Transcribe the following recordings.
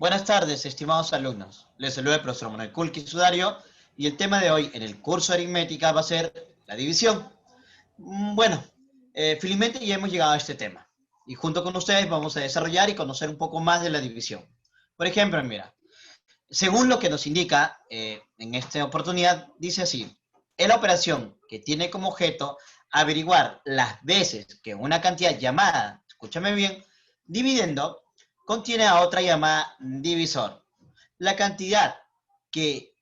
Buenas tardes, estimados alumnos. Les saluda el profesor Manuel Kulki Sudario y el tema de hoy en el curso de aritmética va a ser la división. Bueno, felizmente ya hemos llegado a este tema y junto con ustedes vamos a desarrollar y conocer un poco más de la división. Por ejemplo, mira, según lo que nos indica en esta oportunidad, dice así: es la operación que tiene como objeto averiguar las veces que una cantidad llamada, escúchame bien, dividendo, contiene a otra llamada divisor. La cantidad que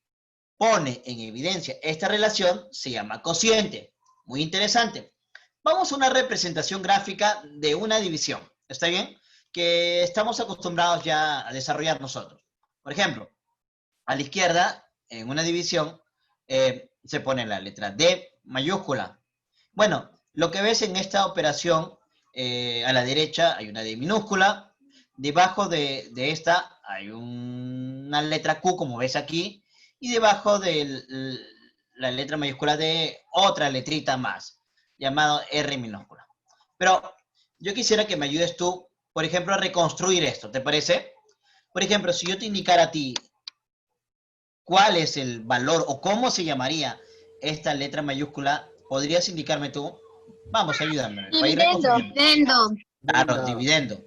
pone en evidencia esta relación se llama cociente. Muy interesante. Vamos a una representación gráfica de una división, ¿está bien? Que estamos acostumbrados ya a desarrollar nosotros. Por ejemplo, a la izquierda, en una división, se pone la letra D mayúscula. Bueno, lo que ves en esta operación, a la derecha hay una D minúscula, debajo de esta hay una letra Q, como ves aquí, y debajo de la letra mayúscula de otra letrita más, llamado R minúscula. Pero yo quisiera que me ayudes tú, por ejemplo, a reconstruir esto, ¿te parece? Por ejemplo, si yo te indicara a ti cuál es el valor o cómo se llamaría esta letra mayúscula, ¿podrías indicarme tú? Vamos, ayúdame, para ir Dividendo. reconstruyendo. Claro, dividendo.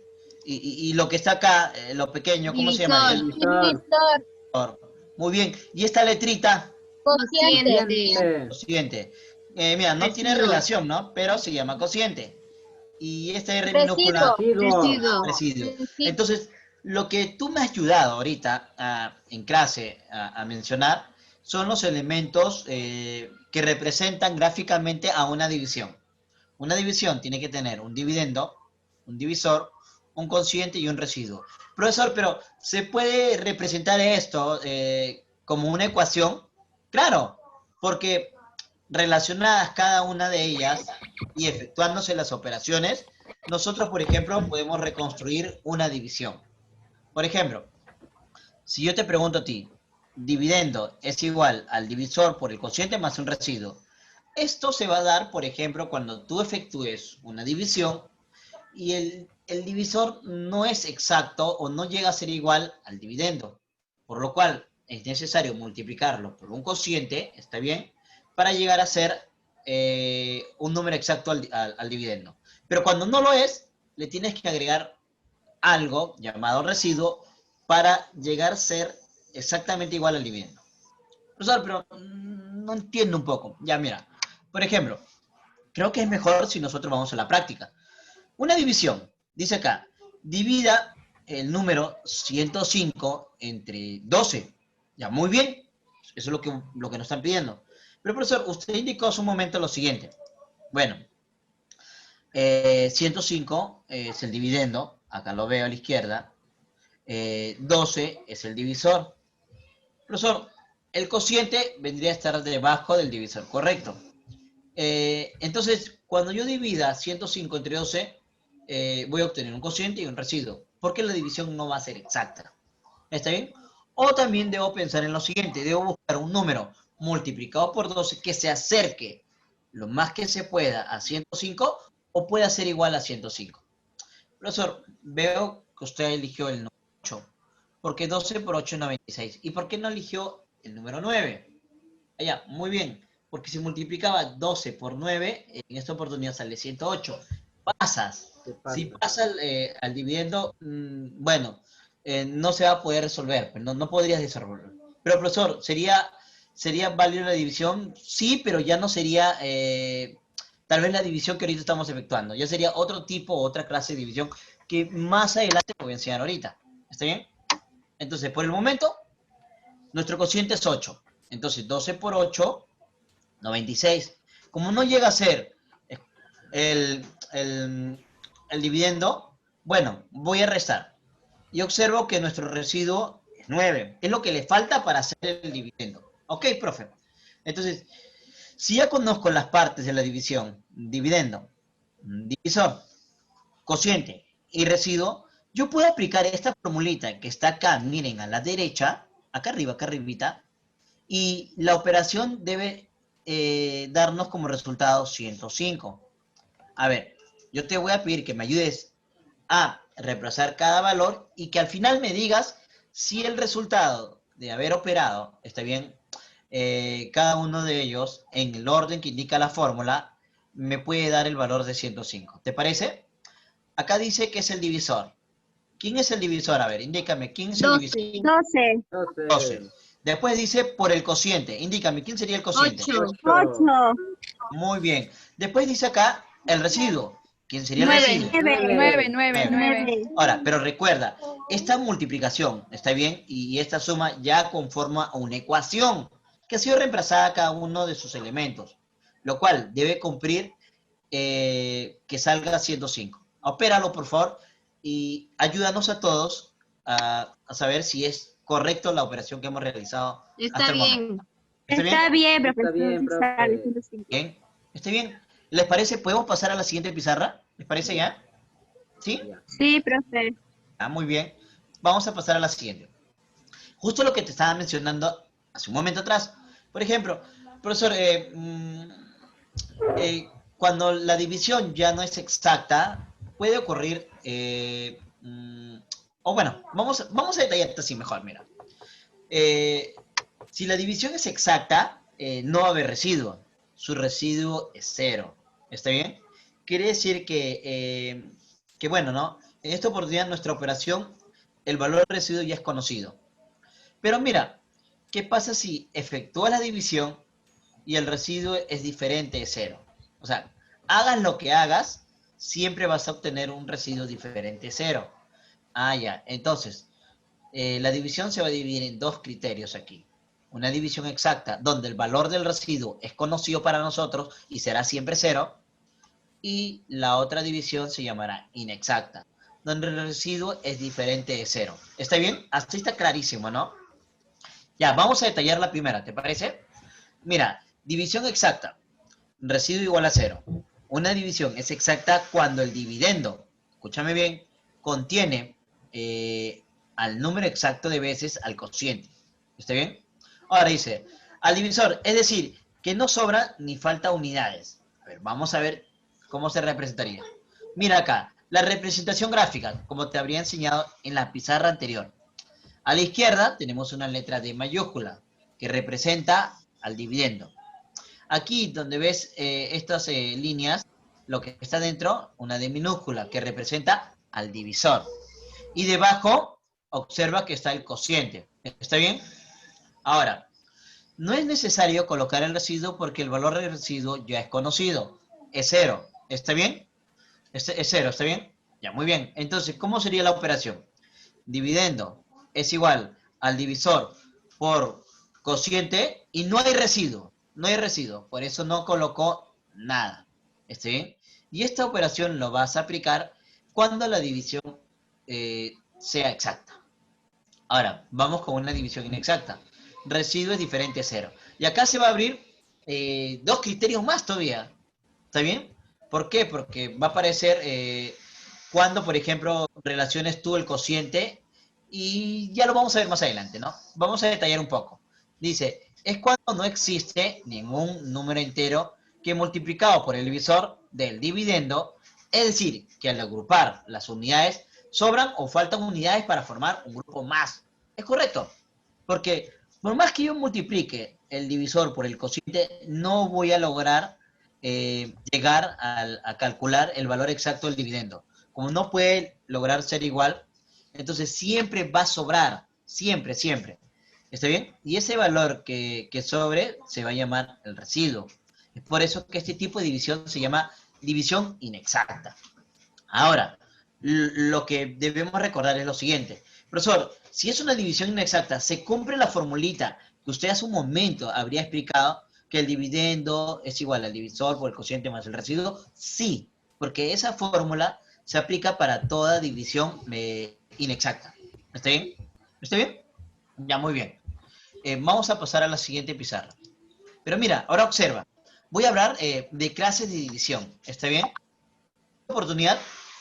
Y lo que está acá, lo pequeño, ¿cómo se llamaría? Divisor. Divisor. Muy bien. ¿Y esta letrita? Cociente. Cociente. Mira, no tiene Residuo. relación, ¿no? Pero se llama cociente. Y esta R minúscula, Residuo. residuo. Entonces, lo que tú me has ayudado ahorita en clase a mencionar son los elementos que representan gráficamente a una división. Una división tiene que tener un dividendo, un divisor, un cociente y un residuo. Profesor, pero ¿se puede representar esto como una ecuación? Claro, porque relacionadas cada una de ellas y efectuándose las operaciones, nosotros, por ejemplo, podemos reconstruir una división. Por ejemplo, si yo te pregunto a ti, dividendo es igual al divisor por el cociente más un residuo, esto se va a dar, por ejemplo, cuando tú efectúes una división y el divisor no es exacto o no llega a ser igual al dividendo, por lo cual es necesario multiplicarlo por un cociente, ¿está bien?, para llegar a ser un número exacto al dividendo. Pero cuando no lo es, le tienes que agregar algo llamado residuo para llegar a ser exactamente igual al dividendo. Profesor, pero no entiendo un poco. Ya, mira, por ejemplo, creo que es mejor si nosotros vamos a la práctica. Una división, dice acá, divida el número 105 entre 12. Ya, muy bien. Eso es lo que nos están pidiendo. Pero, profesor, usted indicó hace un momento lo siguiente. Bueno, 105 es el dividendo. Acá lo veo a la izquierda. 12 es el divisor. Profesor, el cociente vendría a estar debajo del divisor, ¿correcto? Entonces, cuando yo divida 105 entre 12, voy a obtener un cociente y un residuo, porque la división no va a ser exacta. ¿Está bien? O también debo pensar en lo siguiente, debo buscar un número multiplicado por 12 que se acerque lo más que se pueda a 105 o pueda ser igual a 105. Profesor, veo que usted eligió el número 8, porque 12 por 8 es 96. ¿Y por qué no eligió el número 9? Allá, muy bien, porque si multiplicaba 12 por 9, en esta oportunidad sale 108. Pasas. Si pasa al dividendo, bueno, no se va a poder resolver, no podrías resolverlo. Pero, profesor, ¿sería válida la división? Sí, pero ya no sería tal vez la división que ahorita estamos efectuando. Ya sería otro tipo, otra clase de división que más adelante te voy a enseñar ahorita. ¿Está bien? Entonces, por el momento, nuestro cociente es 8. Entonces, 12 por 8, 96. Como no llega a ser el, el, el dividendo, bueno, voy a restar. Y observo que nuestro residuo es 9. Es lo que le falta para hacer el dividendo. Ok, profe. Entonces, si ya conozco las partes de la división, dividendo, divisor, cociente y residuo, yo puedo aplicar esta formulita que está acá, miren, a la derecha, acá arriba, acá arribita, y la operación debe darnos como resultado 105. A ver, yo te voy a pedir que me ayudes a reemplazar cada valor y que al final me digas Si el resultado de haber operado, está bien, cada uno de ellos, en el orden que indica la fórmula, me puede dar el valor de 105. ¿Te parece? Acá dice que es el divisor. ¿Quién es el divisor? A ver, indícame, ¿quién es el divisor? 12. 12. 12. Después dice por el cociente. Indícame, ¿quién sería el cociente? 8. 8. Muy bien. Después dice acá el residuo. ¿Quién sería el 9. residuo? 9. 9. 9. Ahora, pero recuerda, esta multiplicación, ¿está bien? Y esta suma ya conforma una ecuación que ha sido reemplazada a cada uno de sus elementos, lo cual debe cumplir que salga 105. Opéralo, por favor, y ayúdanos a todos a saber si es correcto la operación que hemos realizado hasta Está el momento. bien. ¿Está bien? Está bien, profesor. Está bien, Sí sale, profe. 105. Bien. ¿Está bien? ¿Les parece? ¿Podemos pasar a la siguiente pizarra? ¿Les parece ya? ¿Sí? Ya. Sí, profe. Ah, muy bien. Vamos a pasar a la siguiente. Justo lo que te estaba mencionando hace un momento atrás. Por ejemplo, profesor, cuando la división ya no es exacta, puede ocurrir, o bueno, vamos a detallar esto así mejor, mira. Eh, si la división es exacta, no va a haber residuo. Su residuo es 0. ¿Está bien? Quiere decir que bueno, ¿no? En esta oportunidad nuestra operación, el valor del residuo ya es conocido. Pero mira, ¿qué pasa si efectúas la división y el residuo es diferente de 0? O sea, hagas lo que hagas, siempre vas a obtener un residuo diferente de 0. Ah, ya. Entonces, la división se va a dividir en dos criterios aquí. Una división exacta, donde el valor del residuo es conocido para nosotros y será siempre 0. Y la otra división se llamará inexacta, donde el residuo es diferente de 0. ¿Está bien? Así está clarísimo, ¿no? Ya, vamos a detallar la primera, ¿te parece? Mira, división exacta, residuo igual a 0. Una división es exacta cuando el dividendo, escúchame bien, contiene al número exacto de veces al cociente. ¿Está bien? Ahora dice, al divisor, es decir, que no sobra ni falta unidades. A ver, vamos a ver cómo se representaría. Mira acá, la representación gráfica, como te habría enseñado en la pizarra anterior. A la izquierda tenemos una letra D mayúscula, que representa al dividendo. Aquí donde ves estas líneas, lo que está dentro, una D minúscula, que representa al divisor. Y debajo, observa que está el cociente. ¿Está bien? Ahora, no es necesario colocar el residuo porque el valor del residuo ya es conocido. Es 0. ¿Está bien? Es 0, ¿está bien? Ya, muy bien. Entonces, ¿cómo sería la operación? Dividendo es igual al divisor por cociente y no hay residuo. No hay residuo. Por eso no colocó nada. ¿Está bien? Y esta operación lo vas a aplicar cuando la división sea exacta. Ahora, vamos con una división inexacta. Residuo es diferente a 0. Y acá se va a abrir dos criterios más todavía. ¿Está bien? ¿Por qué? Porque va a aparecer cuando, por ejemplo, relaciones tú el cociente y ya lo vamos a ver más adelante, ¿no? Vamos a detallar un poco. Dice, es cuando no existe ningún número entero que multiplicado por el divisor del dividendo, es decir, que al agrupar las unidades sobran o faltan unidades para formar un grupo más. ¿Es correcto? Porque por más que yo multiplique el divisor por el cociente, no voy a lograr llegar a calcular el valor exacto del dividendo. Como no puede lograr ser igual, entonces siempre va a sobrar, siempre, siempre. ¿Está bien? Y ese valor que sobre se va a llamar el residuo. Es por eso que este tipo de división se llama división inexacta. Ahora, lo que debemos recordar es lo siguiente. Profesor, si es una división inexacta, ¿se cumple la formulita que usted hace un momento habría explicado que el dividendo es igual al divisor por el cociente más el residuo? Sí, porque esa fórmula se aplica para toda división inexacta. ¿Está bien? ¿Está bien? Ya, muy bien. Vamos a pasar a la siguiente pizarra. Pero mira, ahora observa. Voy a hablar de clases de división. ¿Está bien? En esta oportunidad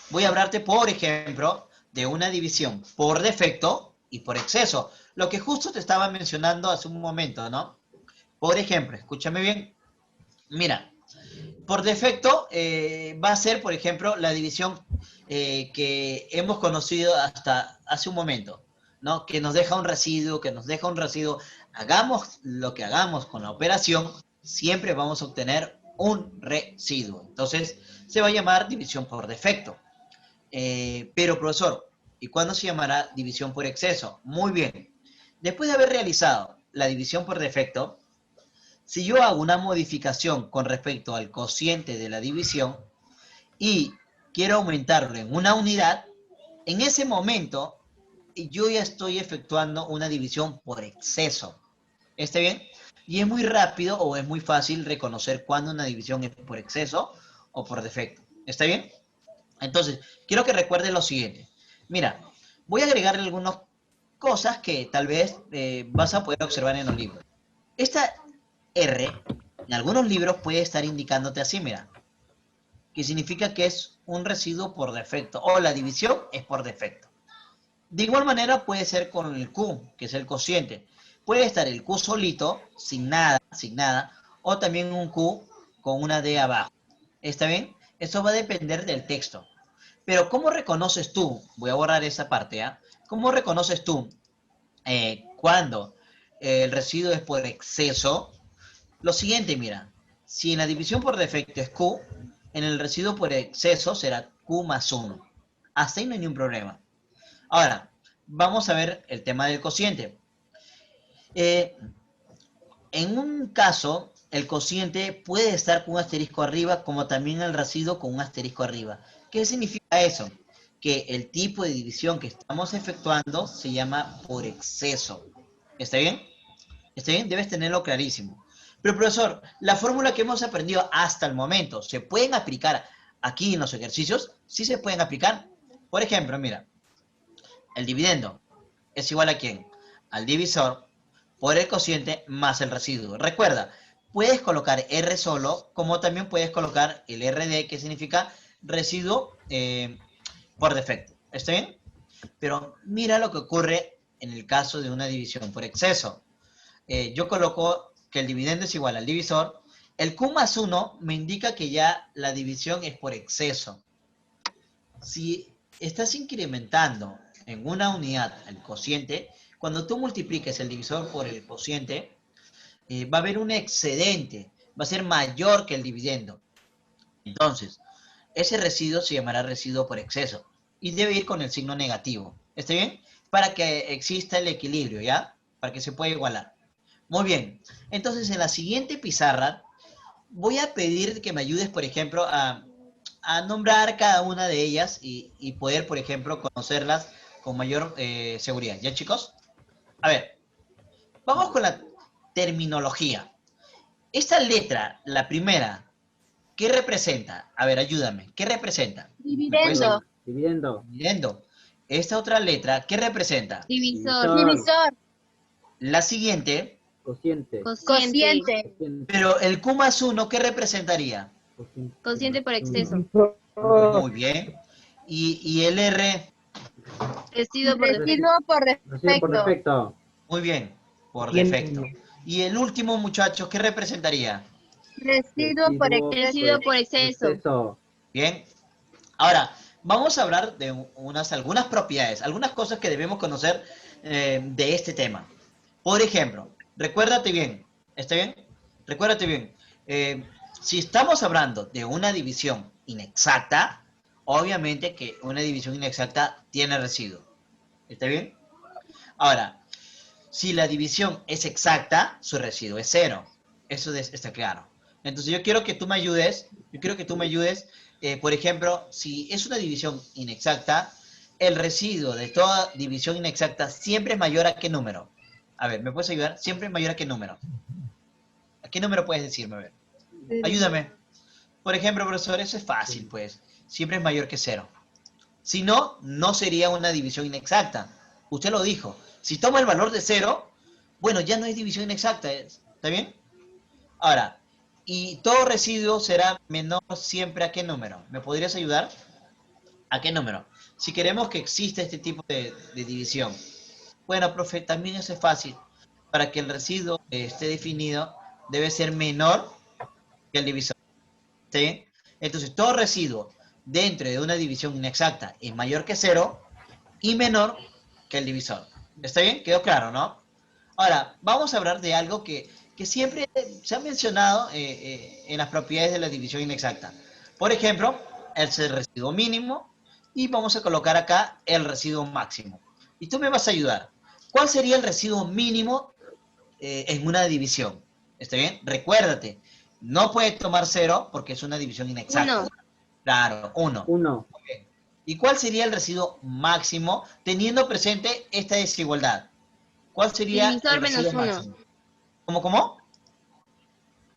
voy a hablarte, por ejemplo, de una división por defecto y por exceso. Lo que justo te estaba mencionando hace un momento, ¿no? Por ejemplo, escúchame bien. Mira, por defecto va a ser, por ejemplo, la división que hemos conocido hasta hace un momento. ¿no? Que nos deja un residuo, hagamos lo que hagamos con la operación, siempre vamos a obtener un residuo. Entonces, se va a llamar división por defecto. Pero, profesor, ¿y cuándo se llamará división por exceso? Muy bien. Después de haber realizado la división por defecto, si yo hago una modificación con respecto al cociente de la división y quiero aumentarlo en una unidad, en ese momento yo ya estoy efectuando una división por exceso. ¿Está bien? Y es muy rápido o es muy fácil reconocer cuándo una división es por exceso o por defecto. ¿Está bien? Entonces, quiero que recuerdes lo siguiente. Mira, voy a agregarle algunas cosas que tal vez vas a poder observar en los libros. Esta R, en algunos libros puede estar indicándote así, mira, que significa que es un residuo por defecto o la división es por defecto. De igual manera puede ser con el Q, que es el cociente. Puede estar el Q solito, sin nada, o también un Q con una D abajo. ¿Está bien? Eso va a depender del texto. Pero ¿cómo reconoces tú? Voy a borrar esa parte, ¿ah? ¿Cómo reconoces tú cuando el residuo es por exceso? Lo siguiente, mira, si en la división por defecto es Q, en el residuo por exceso será Q más 1. Hasta ahí no hay ningún problema. Ahora, vamos a ver el tema del cociente. En un caso, el cociente puede estar con un asterisco arriba, como también el residuo con un asterisco arriba. ¿Qué significa eso? Que el tipo de división que estamos efectuando se llama por exceso. ¿Está bien? ¿Está bien? Debes tenerlo clarísimo. Pero, profesor, la fórmula que hemos aprendido hasta el momento, ¿se pueden aplicar aquí en los ejercicios? Sí se pueden aplicar. Por ejemplo, mira, el dividendo es igual a ¿quién? Al divisor por el cociente más el residuo. Recuerda, puedes colocar R solo, como también puedes colocar el RD, que significa residuo por defecto. ¿Está bien? Pero mira lo que ocurre en el caso de una división por exceso. Yo coloco que el dividendo es igual al divisor. El Q más 1 me indica que ya la división es por exceso. Si estás incrementando en una unidad el cociente, cuando tú multipliques el divisor por el cociente, va a haber un excedente, va a ser mayor que el dividendo. Entonces, ese residuo se llamará residuo por exceso y debe ir con el signo negativo. ¿Está bien? Para que exista el equilibrio, ¿ya? Para que se pueda igualar. Muy bien. Entonces, en la siguiente pizarra, voy a pedir que me ayudes, por ejemplo, a nombrar cada una de ellas y poder, por ejemplo, conocerlas con mayor seguridad. ¿Ya, chicos? A ver, vamos con la terminología. Esta letra, la primera, ¿qué representa? A ver, ayúdame. ¿Qué representa? ¿Me puedes Dividendo. ayudar? Dividendo. Dividendo. Esta otra letra, ¿qué representa? Divisor. Divisor. La siguiente, Cociente. Cociente. Cociente. pero el Q más 1, ¿qué representaría? Cociente por exceso. Muy bien. Y el R, Residuo por defecto. Residuo por Recibe por defecto. defecto. muy bien, por defecto. Y el último, muchachos, ¿qué representaría? Residuo por exceso. Residuo por exceso. Bien. Ahora, vamos a hablar de algunas propiedades, algunas cosas que debemos conocer de este tema. Por ejemplo, recuérdate bien, ¿está bien? Recuérdate bien. Si estamos hablando de una división inexacta, obviamente que una división inexacta tiene residuo. ¿Está bien? Ahora, si la división es exacta, su residuo es 0. Eso está claro. Entonces yo quiero que tú me ayudes, por ejemplo, si es una división inexacta, el residuo de toda división inexacta siempre es mayor a qué número. A ver, ¿me puedes ayudar? Siempre es mayor a qué número. ¿A qué número puedes decirme? A ver, ayúdame. Por ejemplo, profesor, eso es fácil, pues. Siempre es mayor que 0. Si no, no sería una división inexacta. Usted lo dijo. Si toma el valor de 0, bueno, ya no es división inexacta. ¿Está bien? Ahora, y todo residuo será menor siempre a qué número. ¿Me podrías ayudar? ¿A qué número? Si queremos que exista este tipo de división. Bueno, profe, también eso es fácil. Para que el residuo esté definido, debe ser menor que el divisor. ¿Está bien? Entonces, todo residuo dentro de una división inexacta es mayor que 0 y menor que el divisor. ¿Está bien? ¿Quedó claro, no? Ahora, vamos a hablar de algo que siempre se ha mencionado en las propiedades de la división inexacta. Por ejemplo, el residuo mínimo y vamos a colocar acá el residuo máximo. Y tú me vas a ayudar. ¿Cuál sería el residuo mínimo en una división? ¿Está bien? Recuérdate, no puedes tomar 0 porque es una división inexacta. 1. Claro, 1. 1. ¿Y cuál sería el residuo máximo teniendo presente esta desigualdad? ¿Cuál sería Divisor el residuo menos 1. máximo? ¿Cómo?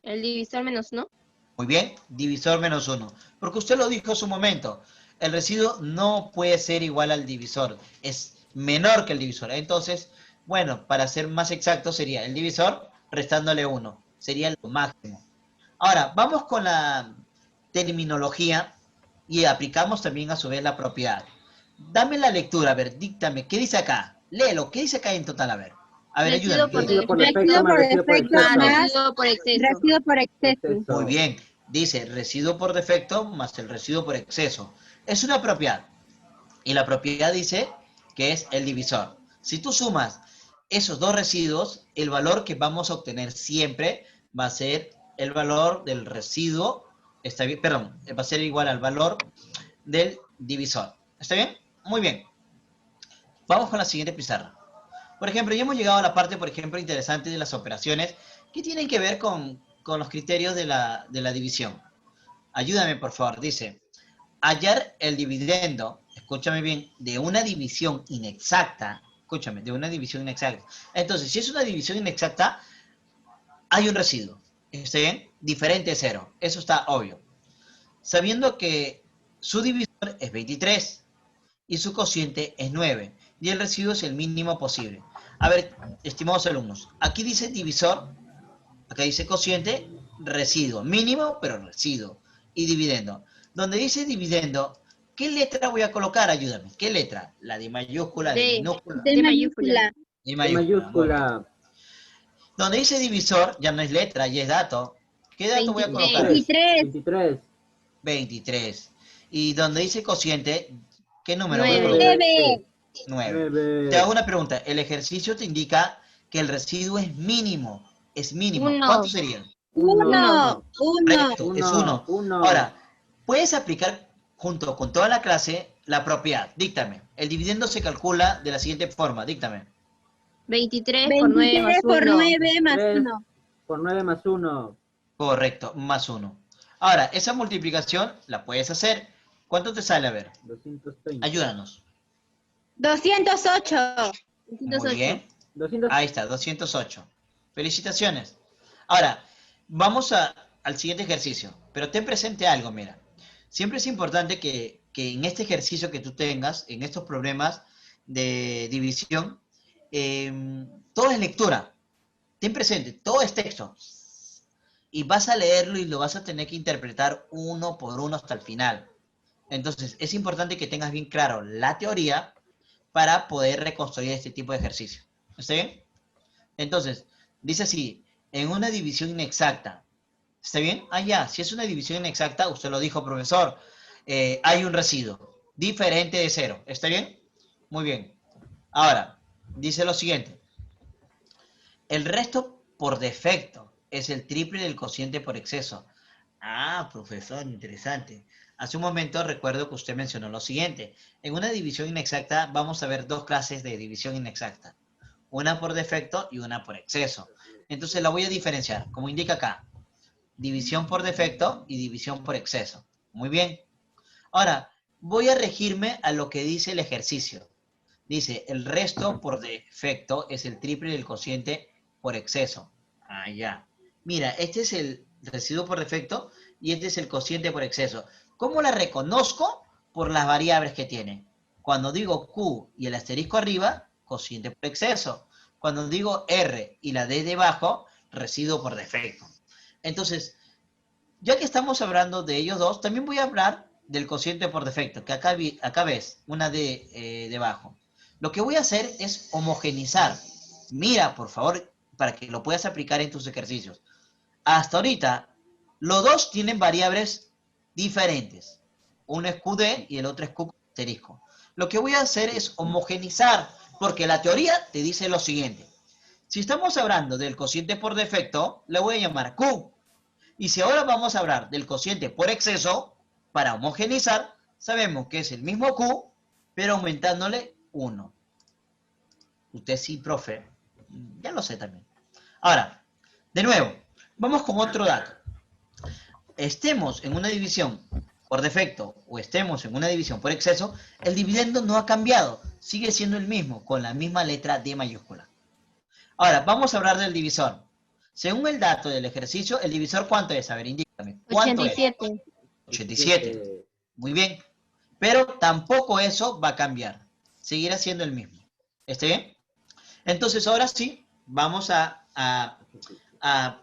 El divisor menos 1. Muy bien, divisor menos 1. Porque usted lo dijo hace un momento, el residuo no puede ser igual al divisor, es menor que el divisor. Entonces, bueno, para ser más exacto sería el divisor restándole 1, sería lo máximo. Ahora, vamos con la terminología y aplicamos también a su vez la propiedad. Dame la lectura, a ver, díctame, ¿qué dice acá? Léelo, ¿qué dice acá en total? A ver, Residuo ayúdame. por Residuo por Residuo defecto más por residuo por defecto exceso. más Residuo por exceso. residuo por exceso. Exceso. Muy bien, dice residuo por defecto más el residuo por exceso. Es una propiedad. Y la propiedad dice que es el divisor. Si tú sumas esos dos residuos, el valor que vamos a obtener siempre va a ser el valor del residuo, perdón, va a ser igual al valor del divisor. ¿Está bien? Muy bien. Vamos con la siguiente pizarra. Por ejemplo, ya hemos llegado a la parte, por ejemplo, interesante de las operaciones que tienen que ver con los criterios de la división. Ayúdame, por favor. Dice, hallar el dividendo, escúchame bien, de una división inexacta. Escúchame, de una división inexacta. Entonces, si es una división inexacta, hay un residuo. ¿Está bien? Diferente de 0. Eso está obvio. Sabiendo que su divisor es 23 y su cociente es 9 y el residuo es el mínimo posible. A ver, estimados alumnos, aquí dice divisor, acá dice cociente, residuo, mínimo pero residuo, y dividendo. Donde dice dividendo, ¿qué letra voy a colocar? Ayúdame, ¿qué letra? La de mayúscula, de D. minúscula, De mayúscula. de De mayúscula. Muy bien. mayúscula. Donde dice divisor, ya no es letra, ya es dato. ¿Qué dato voy a 23. colocar? 23. 23. 23. Y donde dice cociente, ¿qué número voy a 9. colocar? 9. 9. 9. Te hago una pregunta. El ejercicio te indica que el residuo es mínimo. Es mínimo. Uno. ¿Cuánto sería? 1. 1. Correcto, es 1. 1. Ahora, puedes aplicar junto con toda la clase la propiedad. Díctame. El dividendo se calcula de la siguiente forma. Díctame. 23 por 9 más 23 por 1. 9 más 3 1. por 9 más 1. Correcto, más 1. Ahora, esa multiplicación la puedes hacer. ¿Cuánto te sale? A ver, 230. ayúdanos. 208. Muy 208. bien. 200. Ahí está, 208. Felicitaciones. Ahora, vamos al siguiente ejercicio. Pero ten presente algo, mira. Siempre es importante que en este ejercicio que tú tengas, en estos problemas de división, todo es lectura. Ten presente, todo es texto. Y vas a leerlo y lo vas a tener que interpretar uno por uno hasta el final. Entonces, es importante que tengas bien claro la teoría para poder reconstruir este tipo de ejercicio. ¿Está bien? Entonces, dice así, en una división inexacta. ¿Está bien? Ah, ya, si es una división inexacta, usted lo dijo, profesor, hay un residuo diferente de 0. ¿Está bien? Muy bien. Ahora, dice lo siguiente. El resto por defecto es el triple del cociente por exceso. Ah, profesor, interesante. Hace un momento recuerdo que usted mencionó lo siguiente. En una división inexacta vamos a ver dos clases de división inexacta. Una por defecto y una por exceso. Entonces la voy a diferenciar, como indica acá. División por defecto y división por exceso. Muy bien. Ahora, voy a regirme a lo que dice el ejercicio. Dice, el resto por defecto es el triple del cociente por exceso. Ah, ya. Mira, este es el residuo por defecto y este es el cociente por exceso. ¿Cómo la reconozco? Por las variables que tiene. Cuando digo Q y el asterisco arriba, cociente por exceso. Cuando digo R y la D debajo, residuo por defecto. Entonces, ya que estamos hablando de ellos dos, también voy a hablar del cociente por defecto, que acá ves una D debajo. Lo que voy a hacer es homogenizar. Mira, por favor, para que lo puedas aplicar en tus ejercicios. Hasta ahorita, los dos tienen variables diferentes. Uno es QD y el otro es Q asterisco. Lo que voy a hacer es homogenizar Porque la teoría te dice lo siguiente. Si estamos hablando del cociente por defecto, le voy a llamar Q. Y si ahora vamos a hablar del cociente por exceso, para homogeneizar, sabemos que es el mismo Q, pero aumentándole 1. Usted sí, profe. Ya lo sé también. Ahora, de nuevo, vamos con otro dato. Estemos en una división por defecto o estemos en una división por exceso, el dividendo no ha cambiado. Sigue siendo el mismo, con la misma letra D mayúscula. Ahora, vamos a hablar del divisor. Según el dato del ejercicio, ¿el divisor cuánto es? A ver, indícame. ¿Cuánto 87. es? 87. Muy bien. Pero tampoco eso va a cambiar. Seguirá siendo el mismo. ¿Está bien? Entonces, ahora sí, vamos a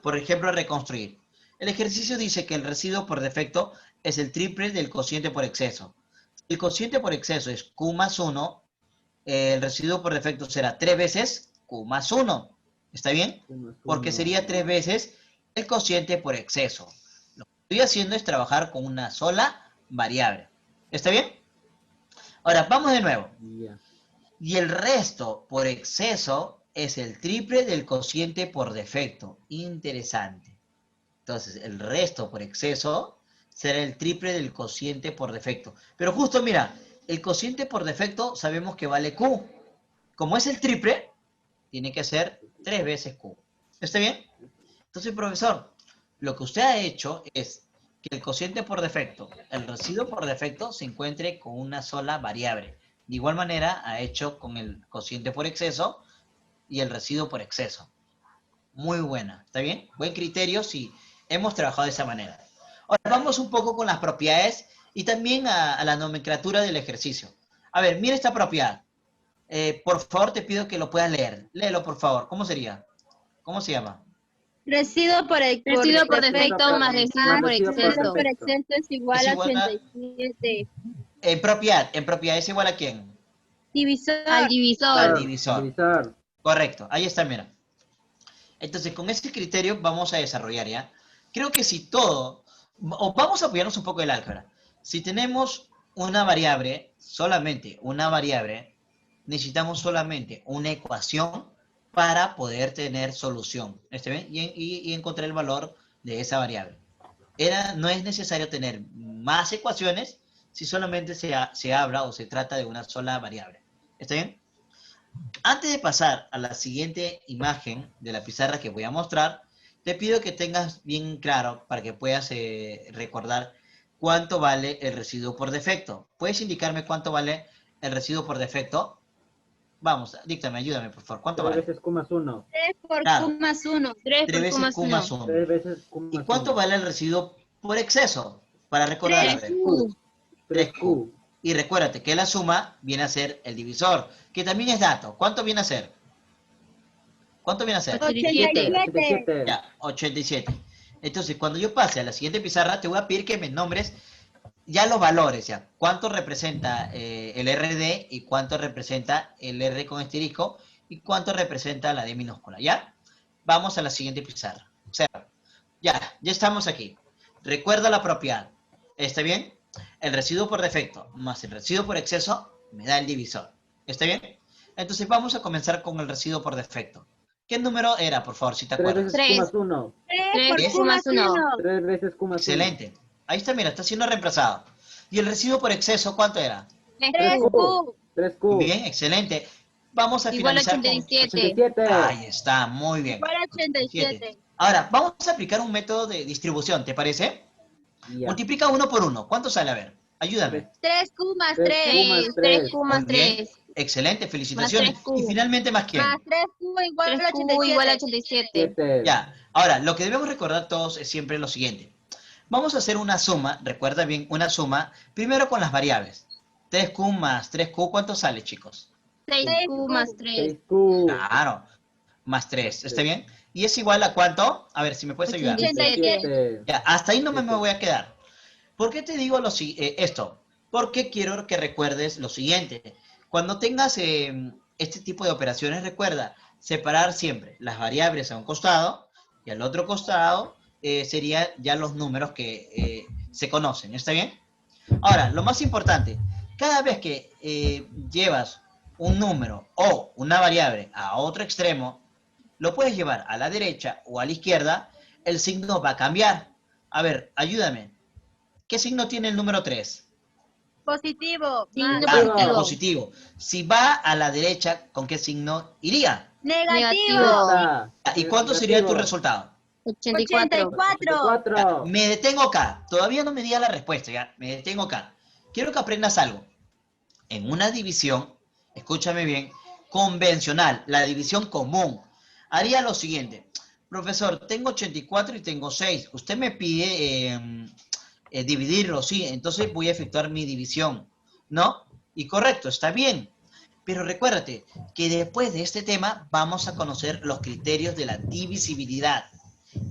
por ejemplo, reconstruir. El ejercicio dice que el residuo por defecto es el triple del cociente por exceso. Si el cociente por exceso es Q más 1, el residuo por defecto será 3 veces Q más 1. ¿Está bien? Porque sería 3 veces el cociente por exceso. Lo que estoy haciendo es trabajar con una sola variable. ¿Está bien? Ahora, vamos de nuevo. Ya. Y el resto por exceso es el triple del cociente por defecto. Interesante. Entonces, el resto por exceso será el triple del cociente por defecto. Pero justo, mira, el cociente por defecto sabemos que vale Q. Como es el triple, tiene que ser 3 veces Q. ¿Está bien? Entonces, profesor, lo que usted ha hecho es que el cociente por defecto, el residuo por defecto, se encuentre con una sola variable. De igual manera, ha hecho con el cociente por exceso y el residuo por exceso. Muy buena, ¿está bien? Buen criterio si hemos trabajado de esa manera. Ahora vamos un poco con las propiedades y también a la nomenclatura del ejercicio. A ver, mira esta propiedad. Por favor, te pido que lo puedas leer. Léelo, por favor. ¿Cómo sería? ¿Cómo se llama? Residuo por Residuo por defecto defecto más residuo por residuo por exceso. por exceso es igual Es a igual a- 87. En propiedad, ¿es igual a quién? Divisor. Al Al divisor. divisor. Divisor. Correcto, ahí está, mira. Entonces, con este criterio vamos a desarrollar, ¿ya? Creo que si todo, o vamos a apoyarnos un poco del álgebra. Si tenemos una variable, solamente una variable, necesitamos solamente una ecuación para poder tener solución, ¿está bien? Y encontrar el valor de esa variable. No es necesario tener más ecuaciones si solamente se habla o se trata de una sola variable. ¿Está bien? Antes de pasar a la siguiente imagen de la pizarra que voy a mostrar, te pido que tengas bien claro para que puedas recordar cuánto vale el residuo por defecto. ¿Puedes indicarme cuánto vale el residuo por defecto? Vamos, díctame, ayúdame, por favor. ¿Cuánto 3 vale? veces Q más 1. 3 por Claro. Q más 1. 3 3 por Q veces más Q más 1. 1. 3 veces Q ¿Y más cuánto 1. vale el residuo por exceso? Para recordar, a ver. 3Q. 3Q. Y recuérdate que la suma viene a ser el divisor, que también es dato. ¿Cuánto viene a ser? ¿Cuánto viene a ser? 87. 87. Ya, 87. Entonces, cuando yo pase a la siguiente pizarra, te voy a pedir que me nombres ya los valores, ya. ¿Cuánto representa el RD y cuánto representa el R con asterisco y cuánto representa la D minúscula, ¿ya? Vamos a la siguiente pizarra. Observa. Ya estamos aquí. Recuerda la propiedad. ¿Está bien? El residuo por defecto más el residuo por exceso me da el divisor. ¿Está bien? Entonces vamos a comenzar con el residuo por defecto. ¿Qué número era, por favor, si te 3 acuerdas? veces Q 3. más 1. 3 por 3 Q más 1. 3 veces Q más 1. Excelente. Ahí está, mira, está siendo reemplazado. ¿Y el residuo por exceso cuánto era? 3Q. 3Q. Bien, excelente. Vamos a Igual a finalizar con 87. 87. Ahí está, muy bien. Igual a 87. Ahora, vamos a aplicar un método de distribución, ¿te parece? Ya. Multiplica uno por uno. ¿Cuánto sale? A ver, ayúdame. 3Q más 3Q 3. más 3Q más Muy bien. 3. Excelente, felicitaciones. Más 3Q. Y finalmente, ¿más quién? Más 3Q igual a 3Q igual a 87. 87. 7. Ya. Ahora, lo que debemos recordar todos es siempre lo siguiente. Vamos a hacer una suma, recuerda bien, una suma, primero con las variables. 3Q más 3Q, ¿cuánto sale, chicos? 6Q más 3. 6Q. Claro, más 3, ¿está bien? ¿Y es igual a cuánto? A ver, si me puedes ayudar. 87. Ya, hasta ahí no me voy a quedar. ¿Por qué te digo esto? Porque quiero que recuerdes lo siguiente. Cuando tengas este tipo de operaciones, recuerda separar siempre las variables a un costado y al otro costado serían ya los números que se conocen. ¿Está bien? Ahora, lo más importante, cada vez que llevas un número o una variable a otro extremo, lo puedes llevar a la derecha o a la izquierda, el signo va a cambiar. A ver, ayúdame. ¿Qué signo tiene el número 3? Positivo. Signo Más. Ah, positivo. positivo. Si va a la derecha, ¿con qué signo iría? Negativo. Neta. ¿Y cuánto sería tu Negativo. resultado? 84. 84. 84. Me detengo acá. Todavía no me digas la respuesta, ya. Me detengo acá. Quiero que aprendas algo. En una división, escúchame bien, convencional, la división común, haría lo siguiente. Profesor, tengo 84 y tengo 6. Usted me pide dividirlo, sí. Entonces voy a efectuar mi división, ¿no? Y correcto, está bien. Pero recuérdate que después de este tema vamos a conocer los criterios de la divisibilidad.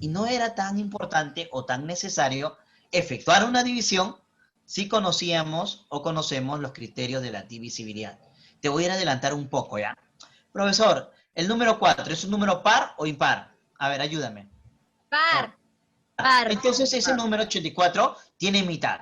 Y no era tan importante o tan necesario efectuar una división si conocíamos o conocemos los criterios de la divisibilidad. Te voy a ir a adelantar un poco, ¿ya? Profesor, el número 4, ¿es un número par o impar? A ver, ayúdame. Par. Par. Entonces ese número 84 tiene mitad.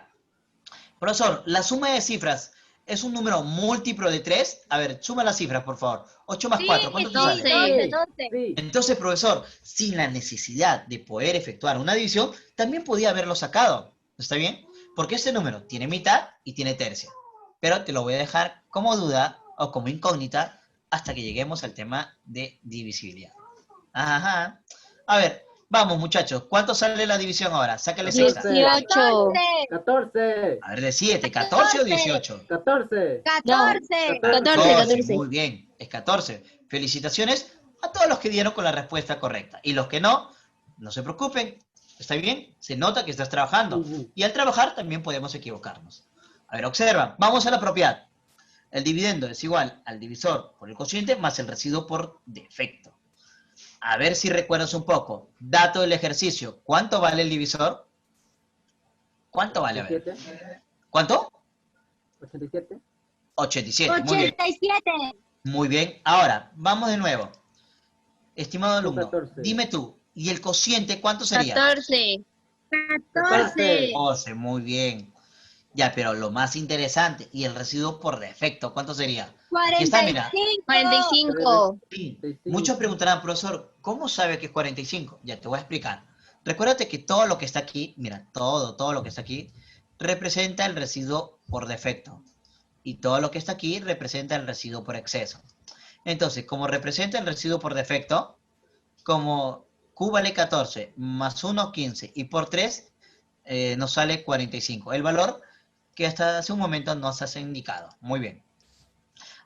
Profesor, la suma de cifras es un número múltiplo de 3. A ver, suma las cifras, por favor. 8 más 4, ¿cuánto te sale? 12, 12. Sí. Entonces, profesor, sin la necesidad de poder efectuar una división, también podía haberlo sacado. ¿Está bien? Porque este número tiene mitad y tiene tercia. Pero te lo voy a dejar como duda o como incógnita hasta que lleguemos al tema de divisibilidad. Ajá. A ver, vamos muchachos. ¿Cuánto sale la división ahora? Sácale sexta. 18. 14. A ver, de 7, 14 o 18. 14. 14. 14. Muy bien, es 14. Felicitaciones a todos los que dieron con la respuesta correcta. Y los que no, no se preocupen. ¿Está bien? Se nota que estás trabajando. Ujú. Y al trabajar también podemos equivocarnos. A ver, observa. Vamos a la propiedad. El dividendo es igual al divisor por el cociente más el residuo por defecto. A ver si recuerdas un poco. Dato del ejercicio. ¿Cuánto vale el divisor? ¿Cuánto vale? A ver. 87. ¿Cuánto? 87. 87. Muy bien. 87. Muy bien. Ahora, vamos de nuevo. Estimado alumno, 14. dime tú, ¿y el cociente cuánto sería? 14. 14. 12, muy bien. Ya, pero lo más interesante, ¿y el residuo por defecto cuánto sería? Aquí está, mira. 45. 45. Sí. 45. Muchos preguntarán, profesor, ¿cómo sabe que es 45? Ya te voy a explicar. Recuérdate que todo lo que está aquí, mira, todo lo que está aquí, representa el residuo por defecto. Y todo lo que está aquí representa el residuo por exceso. Entonces, como representa el residuo por defecto, como Q vale 14 más 1, 15 y por 3 nos sale 45. El valor que hasta hace un momento nos has indicado. Muy bien.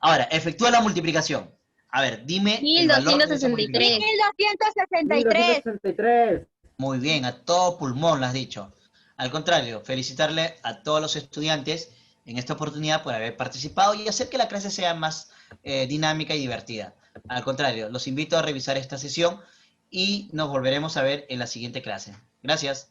Ahora, efectúa la multiplicación. A ver, dime el valor de esa multiplicación. 1263. 1263. 1963. Muy bien, a todo pulmón lo has dicho. Al contrario, felicitarle a todos los estudiantes en esta oportunidad por haber participado y hacer que la clase sea más dinámica y divertida. Al contrario, los invito a revisar esta sesión y nos volveremos a ver en la siguiente clase. Gracias.